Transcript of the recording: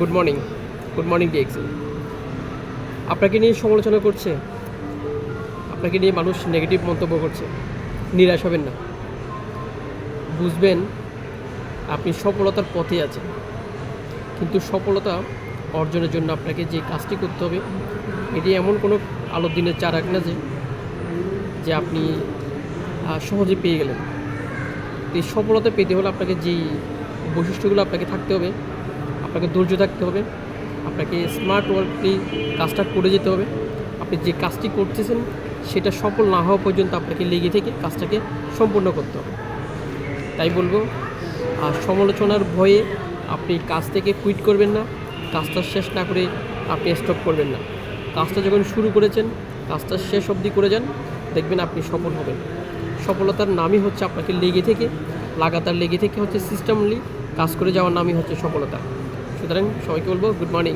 Good morning DXL. আপনাকে নিয়ে সমালোচনা করছে, আপনাকে নিয়ে মানুষ নেগেটিভ মন্তব্য করছে, নিরাশ হবেন না। বুঝবেন আপনি সফলতার পথে আছেন, কিন্তু সফলতা অর্জনের জন্য আপনাকে যে কাজটি করতে হবে এটি এমন কোনো আলোর দিনের চারাক না যে আপনি সহজে পেয়ে গেলেন। এই সফলতা পেতে হলে আপনাকে যেই বৈশিষ্ট্যগুলো আপনাকে থাকতে হবে, আপনাকে ধৈর্য থাকতে হবে, আপনাকে স্মার্ট ওয়ার্কলি কাজটা করে যেতে হবে। আপনি যে কাজটি করতেছেন সেটা সফল না হওয়া পর্যন্ত আপনাকে লেগে থেকে কাজটাকে সম্পূর্ণ করতে হবে। তাই বলবো, সমালোচনার ভয়ে আপনি কাজ থেকে কুইট করবেন না, কাজটা শেষ না করে আপনি স্টপ করবেন না। কাজটা যখন শুরু করেছেন কাজটা শেষ অবধি করে যান, দেখবেন আপনি সফল হবেন। সফলতার নামই হচ্ছে আপনাকে লাগাতার লেগে থেকে হচ্ছে সিস্টেমলি কাজ করে যাওয়ার নামই হচ্ছে সফলতা। সুতরাং সবাইকে বলবো গুড মর্নিং।